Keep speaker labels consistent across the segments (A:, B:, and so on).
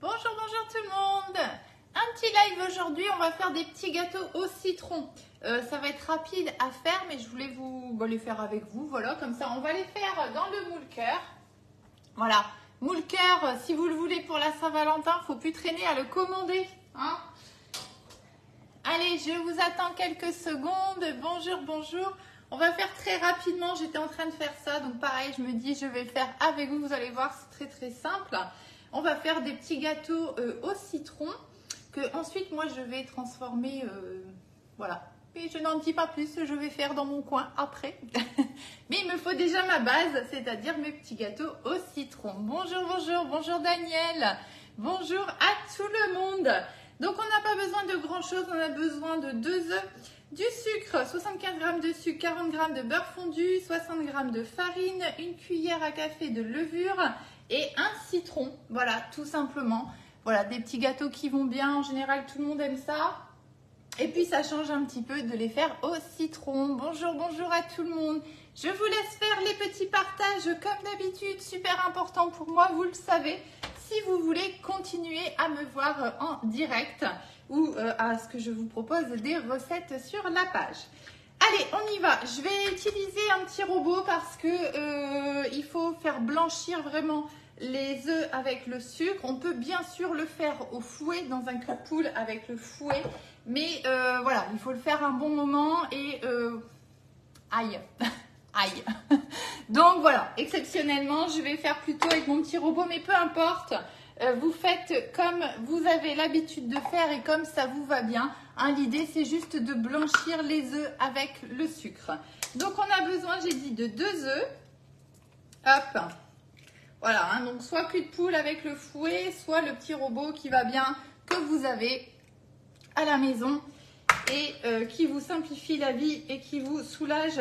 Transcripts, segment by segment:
A: Bonjour, bonjour tout le monde. Un petit live aujourd'hui, on va faire des petits gâteaux au citron. Ça va être rapide à faire, mais je voulais les faire avec vous. Voilà, comme ça, on va les faire dans le moule-cœur. Voilà, moule-cœur, si vous le voulez pour la Saint-Valentin, il ne faut plus traîner à le commander. Hein. Allez, je vous attends quelques secondes. Bonjour, bonjour. On va faire très rapidement. J'étais en train de faire ça, donc pareil, je me dis, je vais le faire avec vous. Vous allez voir, c'est très très simple. On va faire des petits gâteaux au citron que ensuite moi je vais transformer, voilà. Mais je n'en dis pas plus, je vais faire dans mon coin après. Mais il me faut déjà ma base, c'est-à-dire mes petits gâteaux au citron. Bonjour, bonjour, bonjour Daniel. Bonjour à tout le monde. Donc on n'a pas besoin de grand chose, on a besoin de 2 œufs, du sucre, 75 g de sucre, 40 g de beurre fondu, 60 g de farine, une cuillère à café de levure et un citron. Voilà, tout simplement. Voilà, des petits gâteaux qui vont bien. En général, tout le monde aime ça. Et puis, ça change un petit peu de les faire au citron. Bonjour, bonjour à tout le monde. Je vous laisse faire les petits partages comme d'habitude. Super important pour moi, vous le savez. Si vous voulez continuer à me voir en direct ou à ce que je vous propose des recettes sur la page. Allez, on y va. Je vais utiliser un petit robot parce que il faut faire blanchir vraiment les œufs avec le sucre. On peut bien sûr le faire au fouet, dans un creux-poule avec le fouet. Mais voilà, il faut le faire un bon moment et aïe, aïe. Donc voilà, exceptionnellement, je vais faire plutôt avec mon petit robot, mais peu importe. Vous faites comme vous avez l'habitude de faire et comme ça vous va bien. Hein, l'idée, c'est juste de blanchir les œufs avec le sucre. Donc, on a besoin, j'ai dit, de 2 œufs. Hop. Voilà, hein, donc soit cul de poule avec le fouet, soit le petit robot qui va bien, que vous avez à la maison et qui vous simplifie la vie et qui vous soulage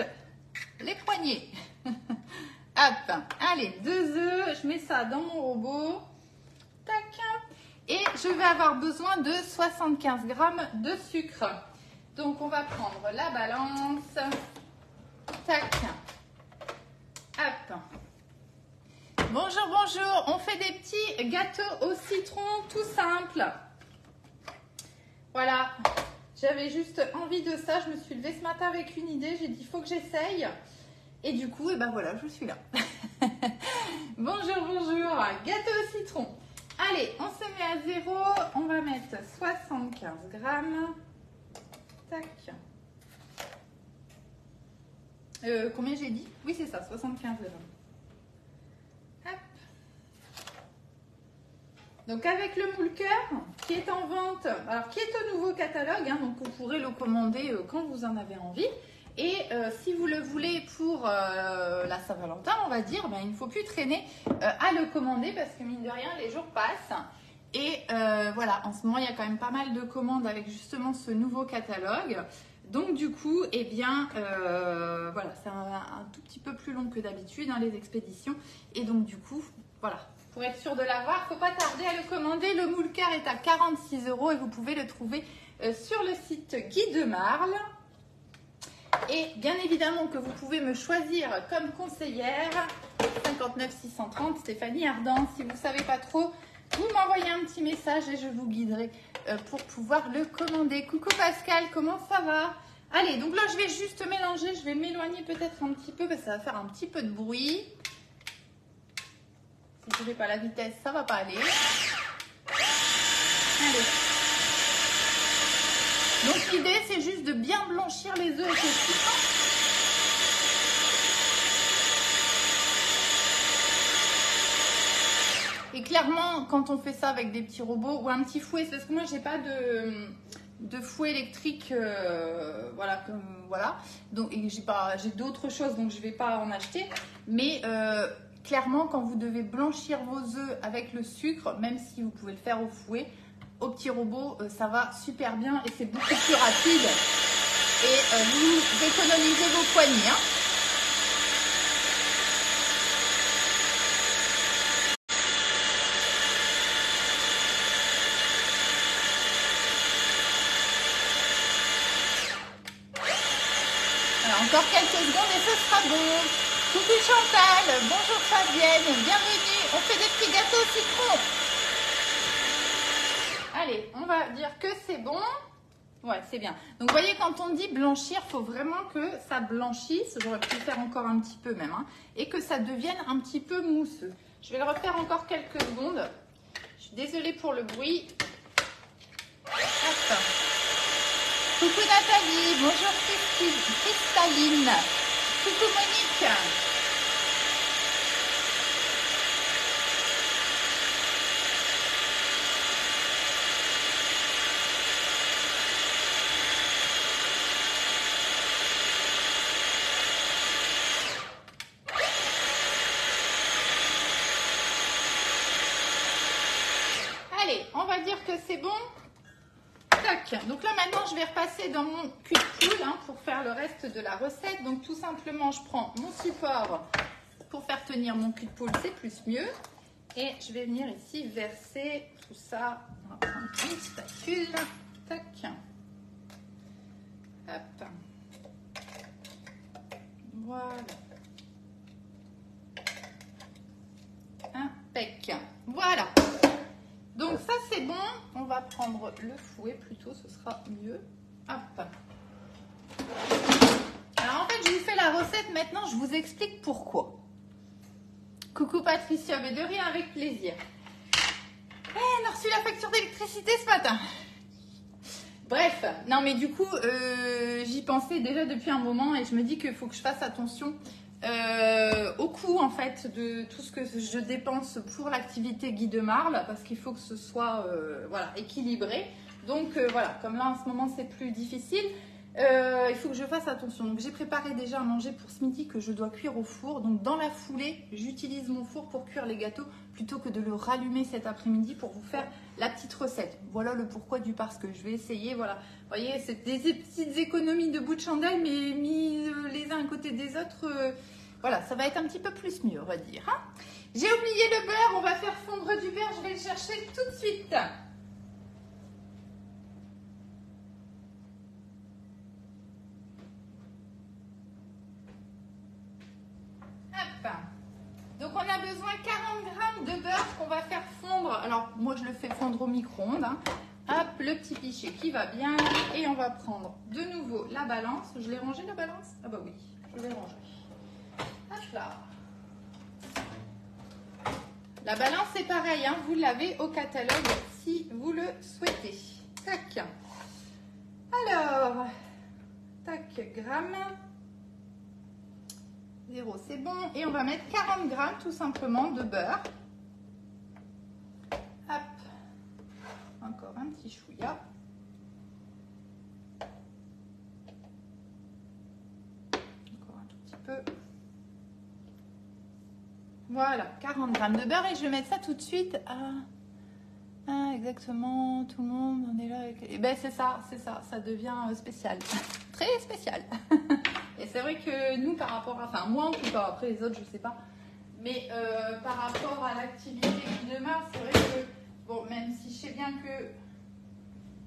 A: les poignets. Hop, allez, 2 œufs, je mets ça dans mon robot. Tac. Et je vais avoir besoin de 75 g de sucre. Donc, on va prendre la balance. Tac. Hop. Bonjour, bonjour. On fait des petits gâteaux au citron tout simple. Voilà. J'avais juste envie de ça. Je me suis levée ce matin avec une idée. J'ai dit, il faut que j'essaye. Et du coup, ben voilà, je suis là. Bonjour, bonjour. Gâteau au citron. Allez, on se met à 0. On va mettre 75 g. Tac. Combien j'ai dit? Oui, c'est ça, 75 g. Hop. Donc, avec le moule-cœur qui est en vente, alors qui est au nouveau catalogue, hein, donc vous pourrez le commander quand vous en avez envie. Et si vous le voulez pour la Saint-Valentin, on va dire, ben, il ne faut plus traîner à le commander parce que mine de rien, les jours passent. Et voilà, en ce moment, il y a quand même pas mal de commandes avec justement ce nouveau catalogue. Donc du coup, eh bien, voilà, c'est un tout petit peu plus long que d'habitude, hein, les expéditions. Et donc du coup, voilà, pour être sûr de l'avoir, il ne faut pas tarder à le commander. Le moule-cœur est à 46 € et vous pouvez le trouver sur le site Guy de Marle. Et bien évidemment que vous pouvez me choisir comme conseillère, 59 630 Stéphanie Ardant. Si vous ne savez pas trop, vous m'envoyez un petit message et je vous guiderai pour pouvoir le commander. Coucou Pascal, comment ça va? Allez, donc là je vais juste mélanger, je vais m'éloigner peut-être un petit peu parce que ça va faire un petit peu de bruit. Si je ne fais pas la vitesse, ça ne va pas aller. Allez. Donc l'idée c'est juste de bien blanchir les œufs avec le sucre. Et clairement quand on fait ça avec des petits robots ou un petit fouet, c'est parce que moi j'ai pas de fouet électrique, voilà, comme voilà. Donc j'ai d'autres choses donc je vais pas en acheter. Mais clairement quand vous devez blanchir vos œufs avec le sucre, même si vous pouvez le faire au fouet, au petit robot, ça va super bien et c'est beaucoup plus rapide. Et vous économisez vos poignées. Hein. Alors, encore quelques secondes et ce sera bon. Coucou Chantal, bonjour Fabienne, bienvenue. On fait des petits gâteaux au citron. Allez, on va dire que c'est bon. Ouais, c'est bien. Donc, vous voyez, quand on dit blanchir, il faut vraiment que ça blanchisse. J'aurais pu le faire encore un petit peu même. Hein, et que ça devienne un petit peu mousseux. Je vais le refaire encore quelques secondes. Je suis désolée pour le bruit. Hop. Coucou Nathalie. Bonjour Cristalline. Coucou Monique. Allez, on va dire que c'est bon. Tac. Donc là, maintenant, je vais repasser dans mon cul de poule hein, pour faire le reste de la recette. Donc, tout simplement, je prends mon support pour faire tenir mon cul de poule, c'est plus mieux. Et je vais venir ici verser tout ça. On va prendre une spatule. Tac. Hop. Voilà. Impec. Voilà. Donc ça c'est bon, on va prendre le fouet plutôt, ce sera mieux. Hop. Alors en fait je vous fais la recette maintenant, je vous explique pourquoi. Coucou Patricia, mais de rien, avec plaisir. On a reçu la facture d'électricité ce matin. Bref, non mais du coup j'y pensais déjà depuis un moment et je me dis qu'il faut que je fasse attention au coût en fait de tout ce que je dépense pour l'activité Guy de Marle parce qu'il faut que ce soit voilà, équilibré. Donc voilà, comme là en ce moment c'est plus difficile, il faut que je fasse attention. Donc j'ai préparé déjà à manger pour ce midi que je dois cuire au four. Donc dans la foulée, j'utilise mon four pour cuire les gâteaux plutôt que de le rallumer cet après-midi pour vous faire la petite recette. Voilà le pourquoi du parce que je vais essayer. Voilà, vous voyez, c'est des petites économies de bout de chandelle, mais mis les uns à côté des autres. Voilà, ça va être un petit peu plus mieux, on va dire. Hein. J'ai oublié le beurre, on va faire fondre du beurre, je vais le chercher tout de suite. Hop. Donc on a besoin 40 g de beurre qu'on va faire fondre. Alors moi je le fais fondre au micro-ondes. Hein. Hop, le petit pichet qui va bien. Et on va prendre de nouveau la balance. Je l'ai rangée la balance? Ah bah oui, je l'ai rangée. Hop là. La balance c'est pareil, hein. Vous l'avez au catalogue si vous le souhaitez. Tac. Alors, tac, grammes. 0, c'est bon. Et on va mettre 40 g tout simplement de beurre. Hop. Encore un petit chouïa. Encore un tout petit peu. Voilà, 40 g de beurre. Et je vais mettre ça tout de suite à... Ah, exactement, tout le monde on est là avec... Et ben c'est ça, ça devient spécial. Très spécial. Et c'est vrai que nous, par rapport à... Enfin, moi en tout cas, après les autres, je sais pas. Mais par rapport à l'activité qui demeure, c'est vrai que... Bon, même si je sais bien que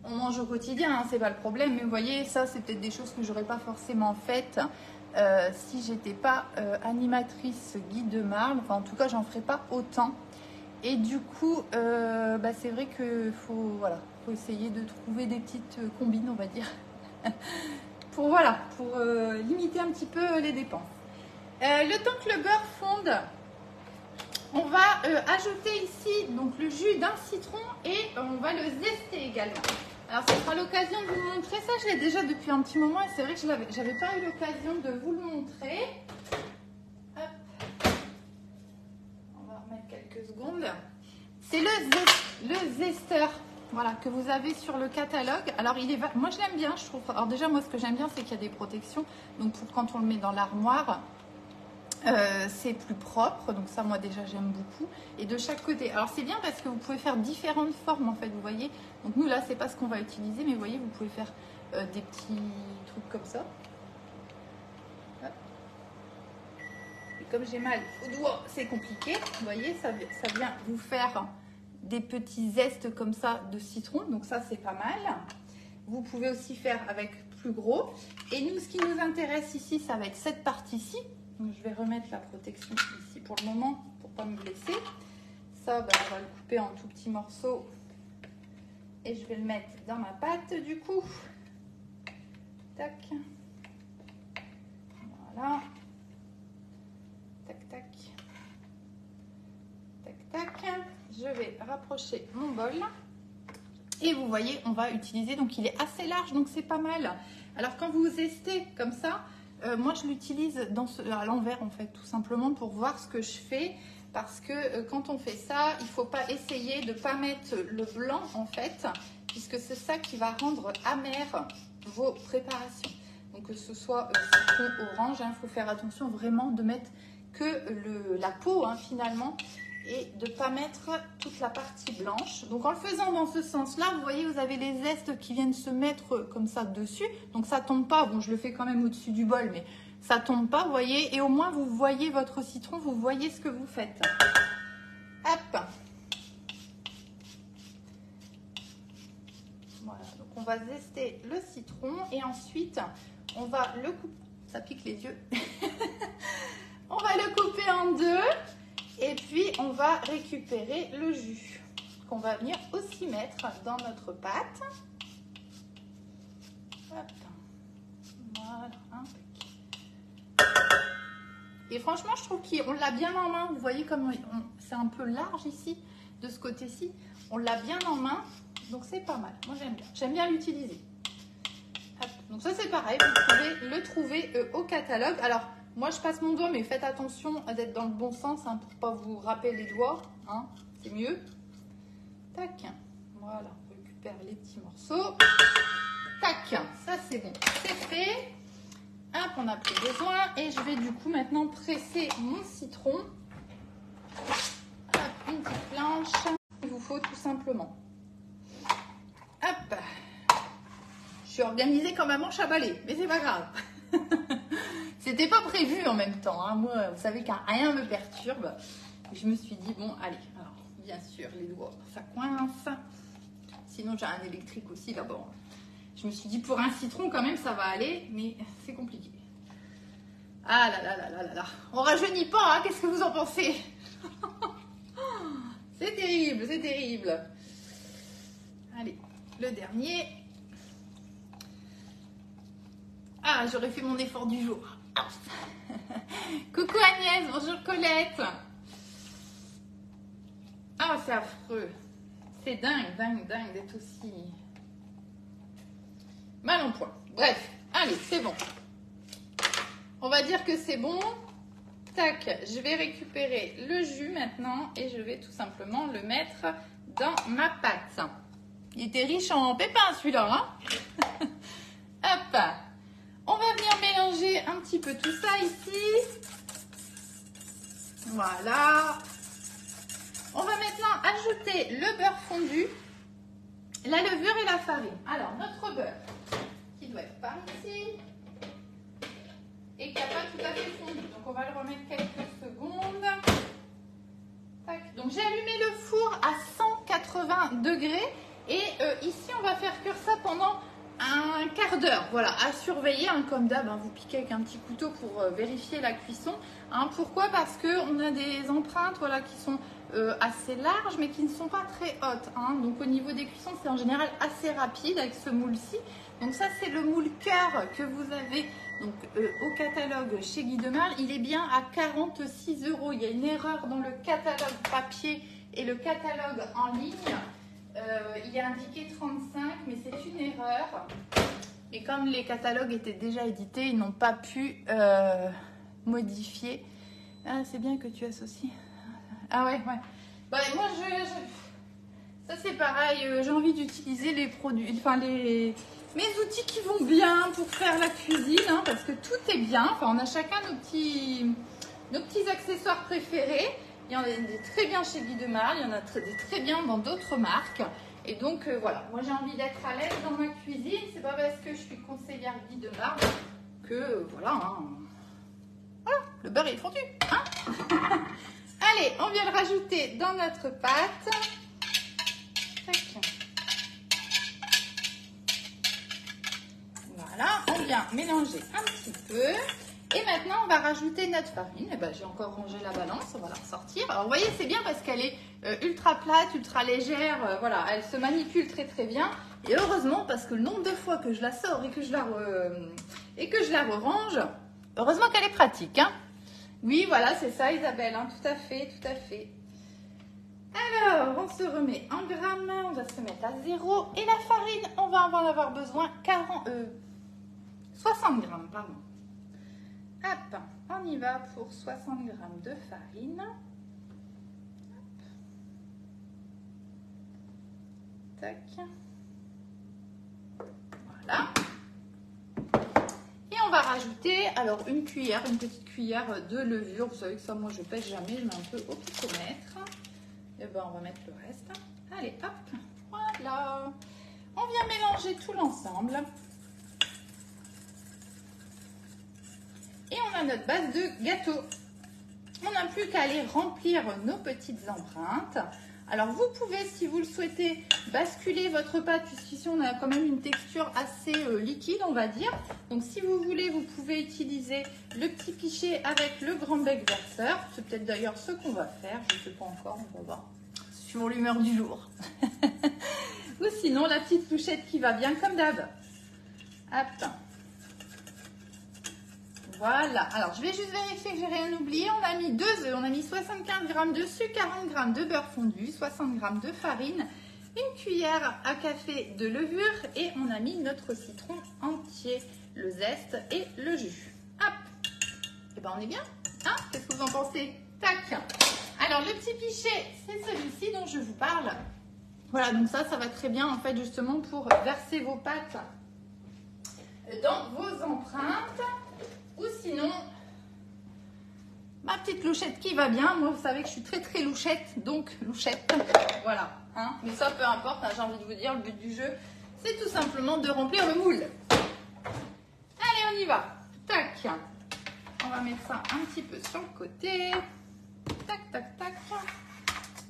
A: on mange au quotidien, hein, c'est pas le problème. Mais vous voyez, ça, c'est peut-être des choses que j'aurais pas forcément faites si j'étais pas animatrice Guy de Marle. Enfin, en tout cas, j'en ferais pas autant. Et du coup, bah, c'est vrai qu'il faut, voilà, faut essayer de trouver des petites combines, on va dire. Pour limiter un petit peu les dépenses. Le temps que le beurre fonde, on va ajouter ici donc, le jus d'un citron et on va le zester également. Alors ça sera l'occasion de vous montrer ça, je l'ai déjà depuis un petit moment et c'est vrai que je n'avais pas eu l'occasion de vous le montrer. Hop. On va remettre quelques secondes. C'est le zester. Voilà, que vous avez sur le catalogue. Alors, moi, je l'aime bien, je trouve. Alors, déjà, moi, ce que j'aime bien, c'est qu'il y a des protections. Donc, pour quand on le met dans l'armoire, c'est plus propre. Donc, ça, moi, déjà, j'aime beaucoup. Et de chaque côté. Alors, c'est bien parce que vous pouvez faire différentes formes, en fait, vous voyez. Donc, nous, là, c'est pas ce qu'on va utiliser. Mais vous voyez, vous pouvez faire des petits trucs comme ça. Hop. Et comme j'ai mal au doigt, c'est compliqué. Vous voyez, ça vient vous faire... des petits zestes comme ça de citron, donc ça c'est pas mal. Vous pouvez aussi faire avec plus gros. Et nous, ce qui nous intéresse ici, ça va être cette partie-ci. Donc je vais remettre la protection ici pour le moment, pour pas me blesser. Ça, ben, on va le couper en tout petits morceaux Et je vais le mettre dans ma pâte du coup. Tac. Voilà. Tac, tac. Tac, tac. Je vais rapprocher mon bol. Et vous voyez, on va utiliser, donc il est assez large, donc c'est pas mal. Alors quand vous zestez comme ça, moi je l'utilise à l'envers en fait, tout simplement pour voir ce que je fais. Parce que quand on fait ça, il ne faut pas essayer de ne pas mettre le blanc en fait, puisque c'est ça qui va rendre amer vos préparations. Donc que ce soit citron, orange, il faut faire attention vraiment de mettre que la peau finalement, et de ne pas mettre toute la partie blanche. Donc en le faisant dans ce sens-là, vous voyez, vous avez les zestes qui viennent se mettre comme ça dessus. Donc ça ne tombe pas, bon je le fais quand même au-dessus du bol, mais ça ne tombe pas, vous voyez, et au moins vous voyez votre citron, vous voyez ce que vous faites. Hop. Voilà, donc on va zester le citron et ensuite on va le couper. Ça pique les yeux. On va le couper en deux et puis on va récupérer le jus qu'on va venir aussi mettre dans notre pâte. Hop. Voilà, et franchement, je trouve qu'on l'a bien en main. Vous voyez comme c'est un peu large ici, de ce côté-ci. On l'a bien en main, donc c'est pas mal. Moi, j'aime bien. J'aime bien l'utiliser. Donc ça, c'est pareil. Vous pouvez le trouver au catalogue. Alors, moi, je passe mon doigt, mais faites attention d'être dans le bon sens pour ne pas vous râper les doigts. C'est mieux. Tac. Voilà. On récupère les petits morceaux. Tac. Ça, c'est bon. C'est fait. Hop, on n'a plus besoin et je vais du coup maintenant presser mon citron. Hop, une petite planche. Il vous faut tout simplement. Hop. Je suis organisée comme un manche à balai, mais c'est pas grave. C'était pas prévu en même temps. Moi, vous savez qu'un rien me perturbe. Je me suis dit, bon, allez. Alors, bien sûr, les doigts, ça coince. Sinon, j'ai un électrique aussi là-bas. Je me suis dit, pour un citron, quand même, ça va aller, mais c'est compliqué. Ah là là là là là là. On rajeunit pas, qu'est-ce que vous en pensez? C'est terrible, c'est terrible. Allez, le dernier. Ah, j'aurais fait mon effort du jour. Coucou Agnès, bonjour Colette. Ah, c'est affreux. C'est dingue, dingue, dingue d'être aussi mal en point. Bref, allez, c'est bon. On va dire que c'est bon. Tac, je vais récupérer le jus maintenant et je vais tout simplement le mettre dans ma pâte. Il était riche en pépins celui-là. Hop. On va venir mélanger un petit peu tout ça ici. Voilà. On va maintenant ajouter le beurre fondu, la levure et la farine. Alors, notre beurre qui doit être par ici et qui n'a pas tout à fait fondu. Donc, on va le remettre quelques secondes. Tac. Donc, j'ai allumé le four à 180 degrés et ici, on va faire cuire ça pendant un quart d'heure. Voilà, à surveiller, comme d'hab, vous piquez avec un petit couteau pour vérifier la cuisson. Pourquoi? Parce qu'on a des empreintes qui sont assez larges mais qui ne sont pas très hautes. Donc au niveau des cuissons, c'est en général assez rapide avec ce moule-ci. Donc ça, c'est le moule cœur que vous avez donc, au catalogue chez Guy de Marle. Il est bien à 46 €. Il y a une erreur dans le catalogue papier et le catalogue en ligne. Il est indiqué 35, mais c'est une erreur. Et comme les catalogues étaient déjà édités, ils n'ont pas pu modifier. Ah, c'est bien que tu associes. Ah ouais, ouais. Bah, moi, ça c'est pareil. J'ai envie d'utiliser les produits, mes outils qui vont bien pour faire la cuisine, parce que tout est bien. On a chacun nos petits accessoires préférés. Il y en a des très bien chez Guy de Marle, il y en a des très bien dans d'autres marques. Et donc voilà, moi j'ai envie d'être à l'aise dans ma cuisine. C'est pas parce que je suis conseillère Guy de Marle que voilà, voilà, le beurre est fondu. Allez, on vient le rajouter dans notre pâte. Tac. Voilà, on vient mélanger un petit peu. Et maintenant, on va rajouter notre farine. Et ben, j'ai encore rangé la balance, on va la ressortir. Alors, vous voyez, c'est bien parce qu'elle est ultra plate, ultra légère. Voilà, elle se manipule très très bien. Et heureusement, parce que le nombre de fois que je la sors et que je la re-range, heureusement qu'elle est pratique. Hein. Oui, voilà, c'est ça, Isabelle. Hein, tout à fait, tout à fait. Alors, on se remet en grammes. On va se mettre à 0. Et la farine, on va en avoir besoin 60 grammes, pardon. Hop, on y va pour 60 grammes de farine. Hop. Tac. Voilà. Et on va rajouter, alors une petite cuillère de levure. Vous savez que ça, moi, je pèse jamais, je mets un peu au picomètre. Et ben, on va mettre le reste. Allez, hop, voilà. On vient mélanger tout l'ensemble. Et on a notre base de gâteau. On n'a plus qu'à aller remplir nos petites empreintes. Alors, vous pouvez, si vous le souhaitez, basculer votre pâte, puisqu'ici, on a quand même une texture assez liquide, on va dire. Donc, si vous voulez, vous pouvez utiliser le petit pichet avec le grand bec verseur. C'est peut-être d'ailleurs ce qu'on va faire. Je ne sais pas encore, on va voir. Sur l'humeur du jour. Ou sinon, la petite louchette qui va bien, comme d'hab. Hop. Voilà, alors je vais juste vérifier que j'ai rien oublié. On a mis 2 œufs, on a mis 75 g de sucre, 40 g de beurre fondu, 60 g de farine, une cuillère à café de levure et on a mis notre citron entier, le zeste et le jus. Hop, et ben on est bien, hein? Qu'est-ce que vous en pensez? Tac. Alors le petit pichet, c'est celui-ci dont je vous parle. Voilà, donc ça va très bien en fait justement pour verser vos pâtes dans vos empreintes. Ou sinon, ma petite louchette qui va bien. Moi, vous savez que je suis très très louchette, donc louchette. Voilà. Hein. Mais ça, peu importe, hein, j'ai envie de vous dire, le but du jeu, c'est tout simplement de remplir le moule. Allez, on y va. Tac. On va mettre ça un petit peu sur le côté. Tac, tac, tac.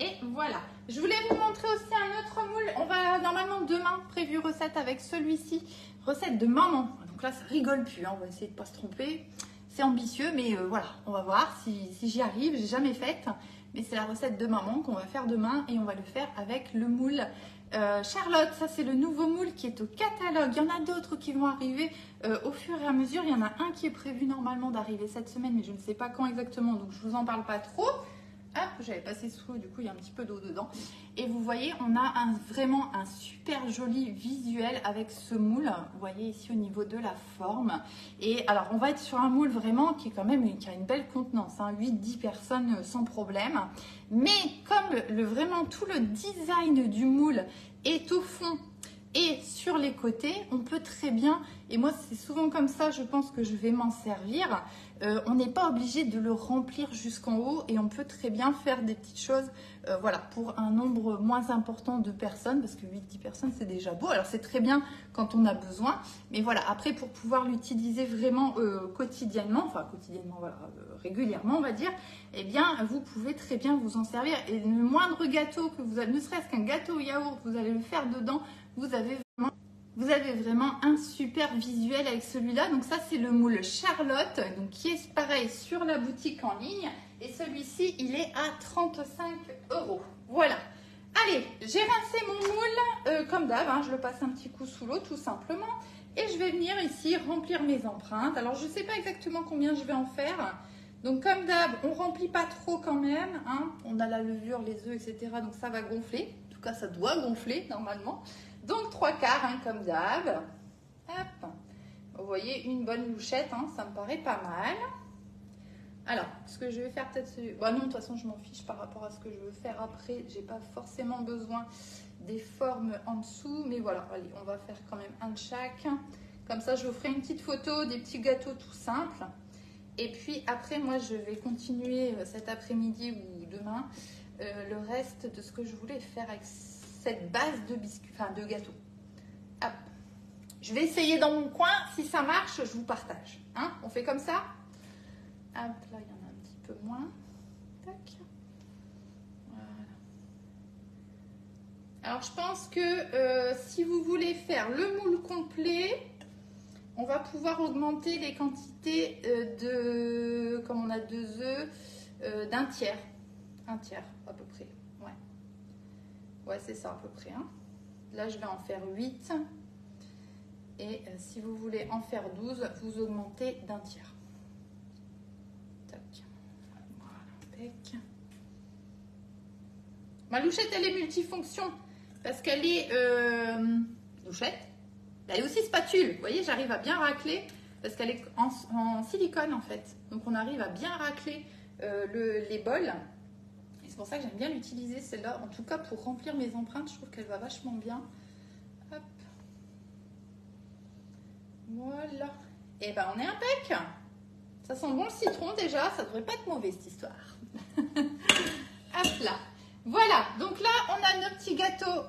A: Et voilà. Je voulais vous montrer aussi un autre moule. On va normalement demain, prévu recette avec celui-ci. Recette de maman. Donc là, ça rigole plus. Hein. On va essayer de ne pas se tromper. C'est ambitieux, mais voilà. On va voir si j'y arrive. J'ai jamais faite. Mais c'est la recette de maman qu'on va faire demain. Et on va le faire avec le moule Charlotte. Ça, c'est le nouveau moule qui est au catalogue. Il y en a d'autres qui vont arriver au fur et à mesure. Il y en a un qui est prévu normalement d'arriver cette semaine. Mais je ne sais pas quand exactement. Donc, je ne vous en parle pas trop. Hop, j'avais passé sous l'eau, du coup il y a un petit peu d'eau dedans. Et vous voyez, on a vraiment un super joli visuel avec ce moule. Vous voyez ici au niveau de la forme. Et alors on va être sur un moule vraiment qui est quand même qui a une belle contenance, hein, 8-10 personnes sans problème. Mais comme vraiment tout le design du moule est au fond et sur les côtés, on peut très bien, et moi c'est souvent comme ça, je pense que je vais m'en servir, on n'est pas obligé de le remplir jusqu'en haut et on peut très bien faire des petites choses voilà, pour un nombre moins important de personnes, parce que 8-10 personnes c'est déjà beau, alors c'est très bien quand on a besoin, mais voilà, après pour pouvoir l'utiliser vraiment quotidiennement, voilà, régulièrement on va dire, eh bien vous pouvez très bien vous en servir, et le moindre gâteau que vous avez, ne serait-ce qu'un gâteau au yaourt, vous allez le faire dedans, vous avez vraiment un super visuel avec celui-là. Donc ça, c'est le moule Charlotte, donc qui est pareil sur la boutique en ligne. Et celui-ci, il est à 35 €. Voilà. Allez, j'ai rincé mon moule comme d'hab. Hein, je le passe un petit coup sous l'eau tout simplement. Et je vais venir ici remplir mes empreintes. Alors, je ne sais pas exactement combien je vais en faire. Donc, comme d'hab, on ne remplit pas trop quand même. Hein. On a la levure, les œufs, etc. Donc, ça va gonfler. En tout cas, ça doit gonfler normalement. Donc 3/4 hein, comme d'hab. Hop. Vous voyez, une bonne louchette, hein, ça me paraît pas mal. Alors, ce que je vais faire peut-être... Bon, non, de toute façon, je m'en fiche par rapport à ce que je veux faire après. J'ai pas forcément besoin des formes en dessous. Mais voilà, allez, on va faire quand même un de chaque. Comme ça, je vous ferai une petite photo des petits gâteaux tout simples. Et puis après, moi, je vais continuer cet après-midi ou demain le reste de ce que je voulais faire avec cette base de biscuits, enfin de gâteau. Hop. Je vais essayer dans mon coin. Si ça marche, je vous partage. Hein, on fait comme ça. Hop, là, il y en a un petit peu moins. Tac. Voilà. Alors, je pense que si vous voulez faire le moule complet, on va pouvoir augmenter les quantités de, comme on a 2 œufs, d'un tiers. Un tiers à peu près. Ouais, ouais c'est ça à peu près. Hein. Là, je vais en faire 8. Et si vous voulez en faire 12, vous augmentez d'un tiers. Tac. Voilà, tac. Ma louchette, elle est multifonction parce qu'elle est louchette. Elle est aussi spatule. Vous voyez, j'arrive à bien racler parce qu'elle est en silicone en fait. Donc, on arrive à bien racler les bols. Et c'est pour ça que j'aime bien l'utiliser celle-là. En tout cas, pour remplir mes empreintes, je trouve qu'elle va vachement bien. Hop. Voilà. Et ben, on est impec. Ça sent bon le citron déjà. Ça devrait pas être mauvais cette histoire. Hop là. Voilà, donc là, on a nos petits gâteaux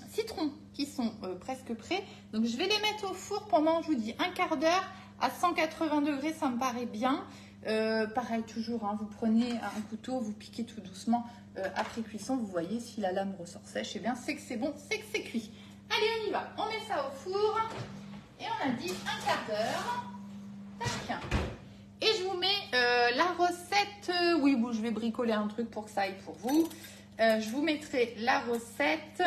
A: citron qui sont presque prêts. Donc, je vais les mettre au four pendant, je vous dis, un quart d'heure à 180 degrés, ça me paraît bien. Pareil, toujours, hein, vous prenez un couteau, vous piquez tout doucement après cuisson. Vous voyez, si la lame ressort sèche, eh bien, c'est que c'est bon, c'est que c'est cuit. Allez, on y va. On met ça au four et on a dit un quart d'heure. Tac. Et je vous mets la recette, oui, bon, je vais bricoler un truc pour que ça aille pour vous. Je vous mettrai la recette,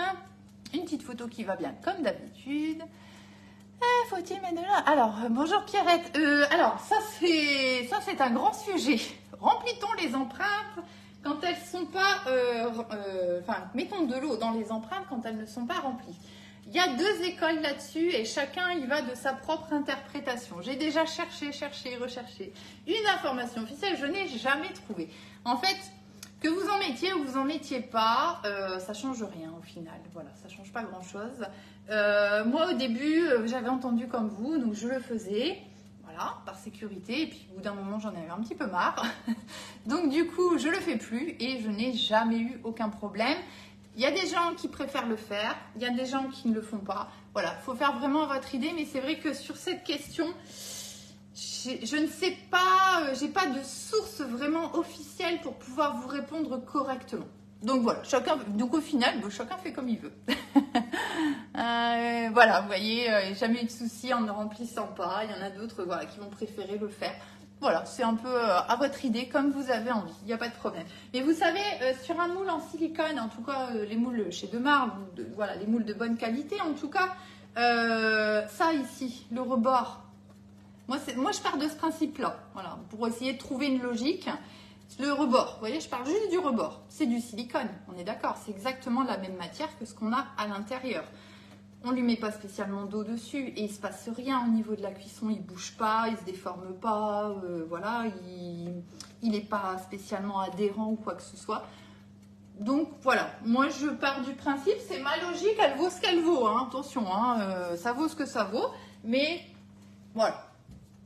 A: une petite photo qui va bien comme d'habitude. Faut-il mettre de là? Alors, bonjour Pierrette. Alors, ça c'est un grand sujet. Remplit-on les empreintes quand elles ne sont pas... Enfin, mettons de l'eau dans les empreintes quand elles ne sont pas remplies. Il y a 2 écoles là-dessus et chacun y va de sa propre interprétation. J'ai déjà cherché, recherché. Une information officielle, je n'ai jamais trouvé. En fait, que vous en mettiez ou vous en mettiez pas, ça change rien au final. Voilà, ça change pas grand-chose. Moi, au début, j'avais entendu comme vous, donc je le faisais. Voilà, par sécurité. Et puis, au bout d'un moment, j'en avais un petit peu marre. Donc, du coup, je le fais plus et je n'ai jamais eu aucun problème. Il y a des gens qui préfèrent le faire, il y a des gens qui ne le font pas. Voilà, il faut faire vraiment votre idée, mais c'est vrai que sur cette question, je ne sais pas, j'ai pas de source vraiment officielle pour pouvoir vous répondre correctement. Donc voilà, donc au final, chacun fait comme il veut. Voilà, vous voyez, jamais eu de souci en ne remplissant pas. Il y en a d'autres voilà, qui vont préférer le faire. Voilà, c'est un peu à votre idée, comme vous avez envie, il n'y a pas de problème. Mais vous savez, sur un moule en silicone, en tout cas les moules chez Demar, voilà, les moules de bonne qualité, en tout cas, ça ici, le rebord, moi je pars de ce principe-là, voilà, pour essayer de trouver une logique. Le rebord, vous voyez, je parle juste du rebord, c'est du silicone, on est d'accord, c'est exactement la même matière que ce qu'on a à l'intérieur. On ne lui met pas spécialement d'eau dessus et il ne se passe rien au niveau de la cuisson, il ne bouge pas, il ne se déforme pas, voilà, il n'est pas spécialement adhérent ou quoi que ce soit. Donc voilà, moi je pars du principe, c'est ma logique, elle vaut ce qu'elle vaut, hein, attention, hein, ça vaut ce que ça vaut, mais voilà.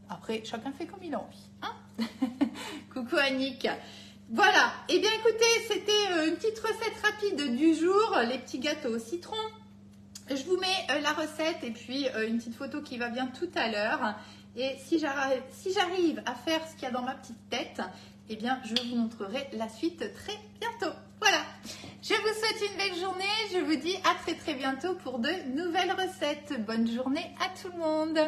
A: Après, chacun fait comme il a envie. Hein. Coucou Annick. Voilà, et bien écoutez, c'était une petite recette rapide du jour, les petits gâteaux au citron. Je vous mets la recette et puis une petite photo qui va bien tout à l'heure. Et si j'arrive à faire ce qu'il y a dans ma petite tête, eh bien, je vous montrerai la suite très bientôt. Voilà, je vous souhaite une belle journée. Je vous dis à très bientôt pour de nouvelles recettes. Bonne journée à tout le monde.